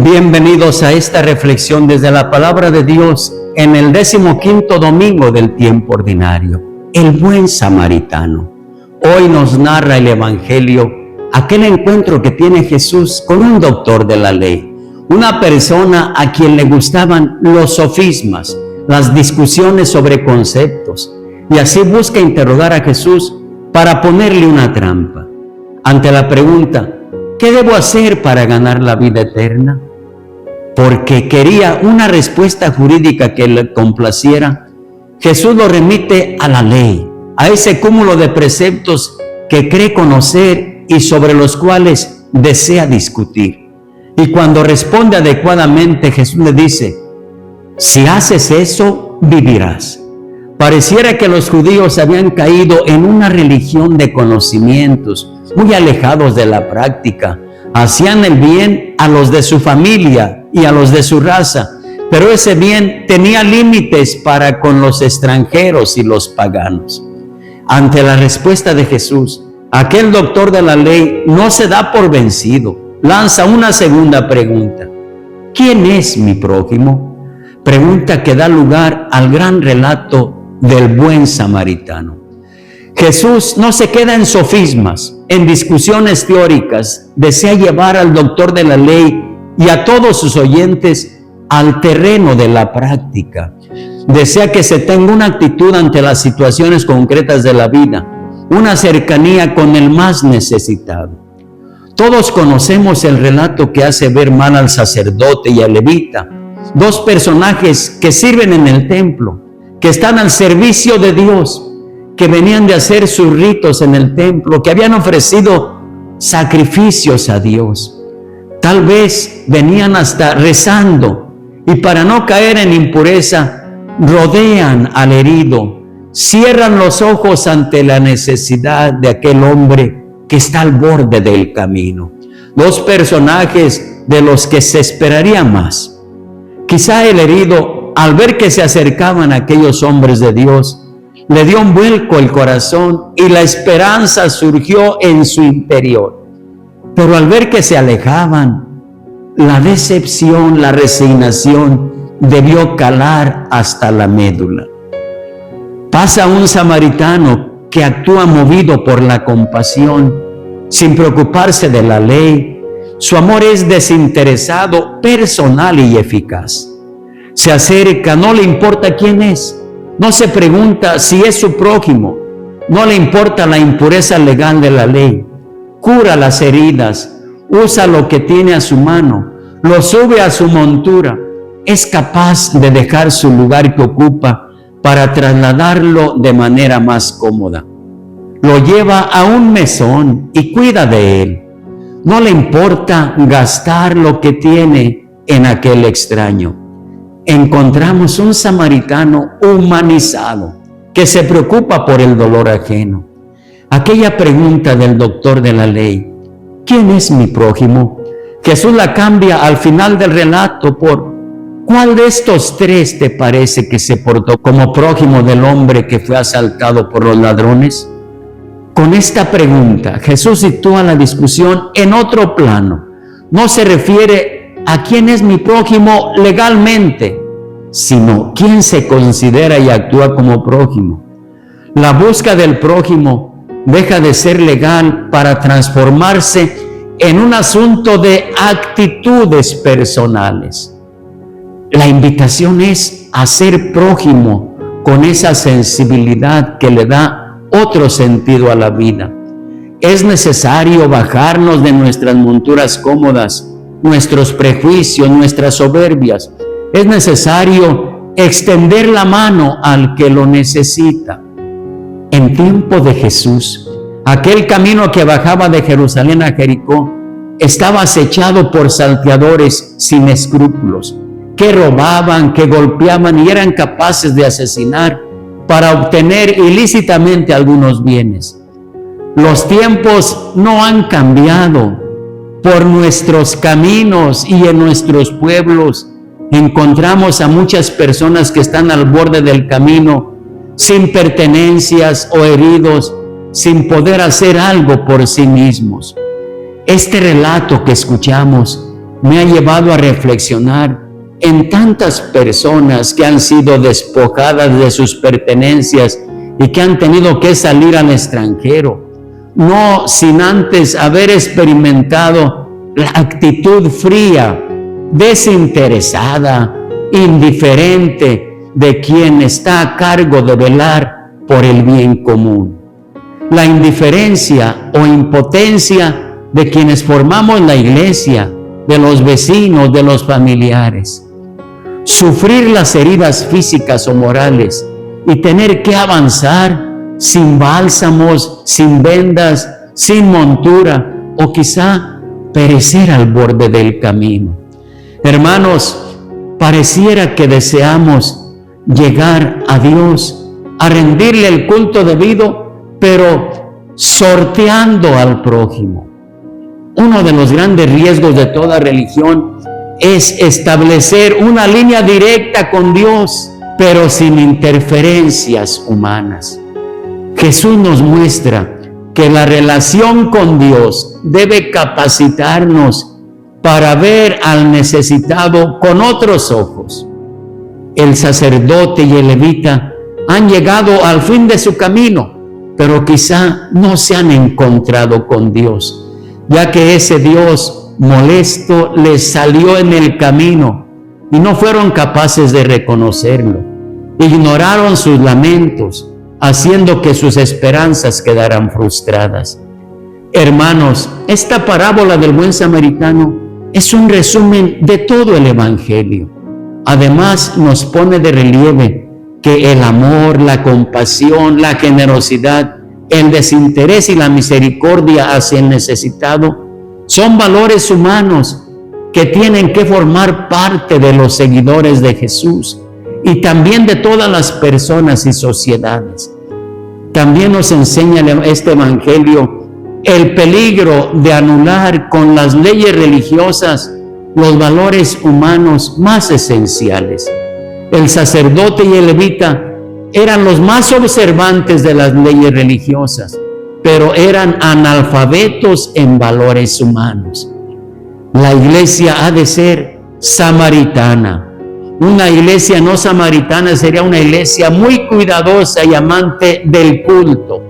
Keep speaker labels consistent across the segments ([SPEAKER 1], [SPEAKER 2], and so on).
[SPEAKER 1] Bienvenidos a esta reflexión desde la palabra de Dios en el 15º domingo del tiempo ordinario, el buen samaritano. Hoy nos narra el Evangelio aquel encuentro que tiene Jesús con un doctor de la ley, una persona a quien le gustaban los sofismas, las discusiones sobre conceptos, y así busca interrogar a Jesús para ponerle una trampa. Ante la pregunta, ¿qué debo hacer para ganar la vida eterna? Porque quería una respuesta jurídica que le complaciera, Jesús lo remite a la ley, a ese cúmulo de preceptos que cree conocer y sobre los cuales desea discutir. Y cuando responde adecuadamente, Jesús le dice, si haces eso, vivirás. Pareciera que los judíos habían caído en una religión de conocimientos, muy alejados de la práctica. Hacían el bien a los de su familia y a los de su raza, pero ese bien tenía límites para con los extranjeros y los paganos. Ante la respuesta de Jesús, aquel doctor de la ley no se da por vencido, lanza una segunda pregunta. ¿Quién es mi prójimo? Pregunta que da lugar al gran relato del buen samaritano. Jesús no se queda en sofismas, en discusiones teóricas, desea llevar al doctor de la ley y a todos sus oyentes al terreno de la práctica. Desea que se tenga una actitud ante las situaciones concretas de la vida, una cercanía con el más necesitado. Todos conocemos el relato que hace ver mal al sacerdote y al levita, dos personajes que sirven en el templo, que están al servicio de Dios, que venían de hacer sus ritos en el templo, que habían ofrecido sacrificios a Dios. Tal vez venían hasta rezando y para no caer en impureza, rodean al herido, cierran los ojos ante la necesidad de aquel hombre que está al borde del camino. Dos personajes de los que se esperaría más. Quizá el herido, al ver que se acercaban aquellos hombres de Dios, le dio un vuelco el corazón y la esperanza surgió en su interior. Pero al ver que se alejaban, la decepción, la resignación debió calar hasta la médula. Pasa un samaritano que actúa movido por la compasión, sin preocuparse de la ley. Su amor es desinteresado, personal y eficaz. Se acerca, no le importa quién es. No se pregunta si es su prójimo, no le importa la impureza legal de la ley. Cura las heridas, usa lo que tiene a su mano, lo sube a su montura. Es capaz de dejar su lugar que ocupa para trasladarlo de manera más cómoda. Lo lleva a un mesón y cuida de él. No le importa gastar lo que tiene en aquel extraño. Encontramos un samaritano humanizado que se preocupa por el dolor ajeno. Aquella pregunta del doctor de la ley, ¿quién es mi prójimo? Jesús la cambia al final del relato por ¿cuál de estos tres te parece que se portó como prójimo del hombre que fue asaltado por los ladrones? Con esta pregunta, Jesús sitúa la discusión en otro plano. No se refiere a quién es mi prójimo legalmente, sino quién se considera y actúa como prójimo. La búsqueda del prójimo deja de ser legal para transformarse en un asunto de actitudes personales. La invitación es a ser prójimo con esa sensibilidad que le da otro sentido a la vida. Es necesario bajarnos de nuestras monturas cómodas, nuestros prejuicios, nuestras soberbias. Es necesario extender la mano al que lo necesita. En tiempo de Jesús, aquel camino que bajaba de Jerusalén a Jericó estaba acechado por salteadores sin escrúpulos, que robaban, que golpeaban y eran capaces de asesinar para obtener ilícitamente algunos bienes. Los tiempos no han cambiado. Por nuestros caminos y en nuestros pueblos encontramos a muchas personas que están al borde del camino, sin pertenencias o heridos, sin poder hacer algo por sí mismos. Este relato que escuchamos me ha llevado a reflexionar en tantas personas que han sido despojadas de sus pertenencias y que han tenido que salir al extranjero, no sin antes haber experimentado la actitud fría, desinteresada, indiferente de quien está a cargo de velar por el bien común. La indiferencia o impotencia de quienes formamos la iglesia, de los vecinos, de los familiares. Sufrir las heridas físicas o morales y tener que avanzar sin bálsamos, sin vendas, sin montura, o quizá perecer al borde del camino. Hermanos, pareciera que deseamos llegar a Dios, a rendirle el culto debido, pero sorteando al prójimo. Uno de los grandes riesgos de toda religión es establecer una línea directa con Dios, pero sin interferencias humanas. Jesús nos muestra que la relación con Dios debe capacitarnos para ver al necesitado con otros ojos. El sacerdote y el levita han llegado al fin de su camino, pero quizá no se han encontrado con Dios, ya que ese Dios molesto les salió en el camino y no fueron capaces de reconocerlo. Ignoraron sus lamentos, haciendo que sus esperanzas quedaran frustradas. Hermanos, esta parábola del buen samaritano es un resumen de todo el Evangelio. Además, nos pone de relieve que el amor, la compasión, la generosidad, el desinterés y la misericordia hacia el necesitado son valores humanos que tienen que formar parte de los seguidores de Jesús y también de todas las personas y sociedades. También nos enseña este Evangelio el peligro de anular con las leyes religiosas los valores humanos más esenciales. El sacerdote y el levita eran los más observantes de las leyes religiosas, pero eran analfabetos en valores humanos. La iglesia ha de ser samaritana. Una iglesia no samaritana sería una iglesia muy cuidadosa y amante del culto,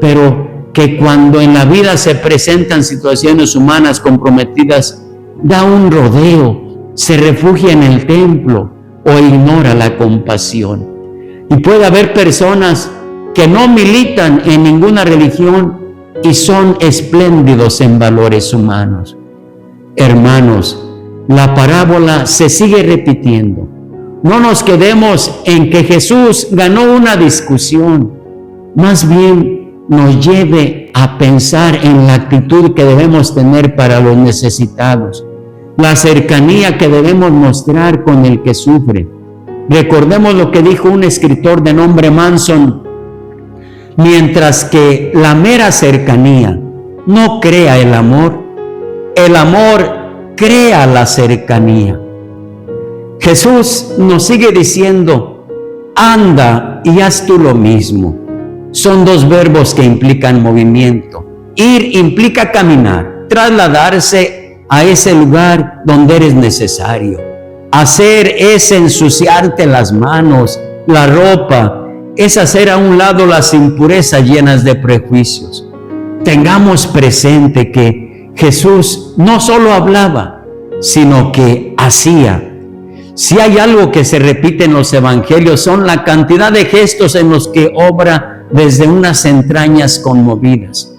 [SPEAKER 1] pero que cuando en la vida se presentan situaciones humanas comprometidas, da un rodeo, se refugia en el templo o ignora la compasión. Y puede haber personas que no militan en ninguna religión y son espléndidos en valores humanos. Hermanos, la parábola se sigue repitiendo. No nos quedemos en que Jesús ganó una discusión, más bien nos lleve a pensar en la actitud que debemos tener para los necesitados, la cercanía que debemos mostrar con el que sufre. Recordemos lo que dijo un escritor de nombre Manson: mientras que la mera cercanía no crea el amor crea la cercanía. Jesús nos sigue diciendo: anda y haz tú lo mismo. Son dos verbos que implican movimiento. Ir implica caminar, trasladarse a ese lugar donde eres necesario. Hacer es ensuciarte las manos, la ropa, es hacer a un lado las impurezas llenas de prejuicios. Tengamos presente que Jesús no solo hablaba, sino que hacía. Si hay algo que se repite en los evangelios, son la cantidad de gestos en los que obra desde unas entrañas conmovidas.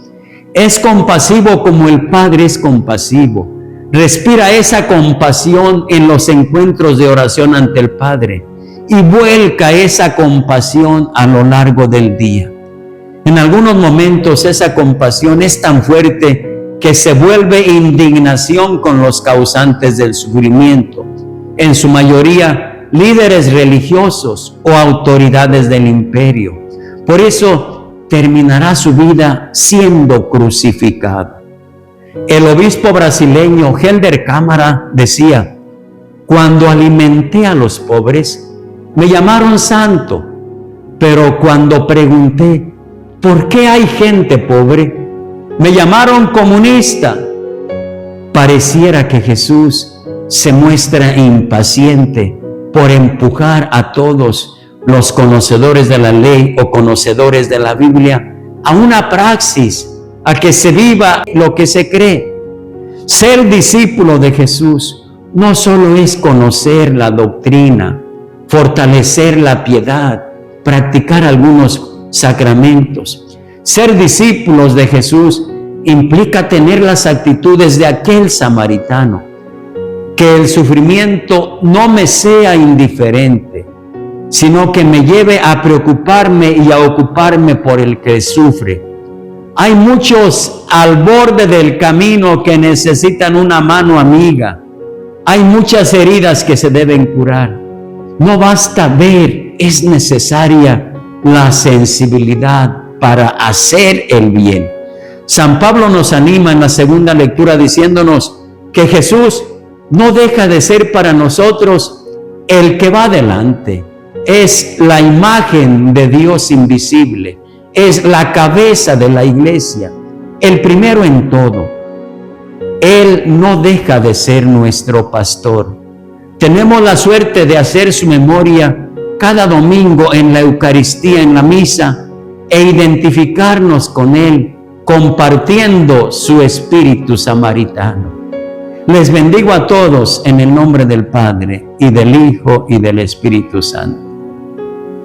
[SPEAKER 1] Es compasivo como el Padre es compasivo. Respira esa compasión en los encuentros de oración ante el Padre y vuelca esa compasión a lo largo del día. En algunos momentos esa compasión es tan fuerte que se vuelve indignación con los causantes del sufrimiento, en su mayoría líderes religiosos o autoridades del imperio. Por eso terminará su vida siendo crucificado. El obispo brasileño Helder Câmara decía: cuando alimenté a los pobres, me llamaron santo, pero cuando pregunté ¿por qué hay gente pobre?, me llamaron comunista. Pareciera que Jesús se muestra impaciente por empujar a todos los conocedores de la ley o conocedores de la Biblia a una praxis, a que se viva lo que se cree. Ser discípulo de Jesús no solo es conocer la doctrina, fortalecer la piedad, practicar algunos sacramentos. Ser discípulos de Jesús implica tener las actitudes de aquel samaritano, que el sufrimiento no me sea indiferente, sino que me lleve a preocuparme y a ocuparme por el que sufre. Hay muchos al borde del camino que necesitan una mano amiga. Hay muchas heridas que se deben curar. No basta ver, es necesaria la sensibilidad para hacer el bien. San Pablo nos anima en la segunda lectura diciéndonos que Jesús no deja de ser para nosotros el que va adelante. Es la imagen de Dios invisible, es la cabeza de la iglesia, el primero en todo. Él no deja de ser nuestro pastor. Tenemos la suerte de hacer su memoria cada domingo en la Eucaristía, en la misa, e identificarnos con Él, compartiendo su espíritu samaritano. Les bendigo a todos en el nombre del Padre, y del Hijo, y del Espíritu Santo.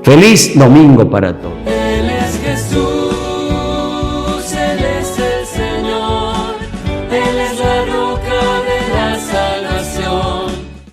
[SPEAKER 1] Feliz domingo para todos.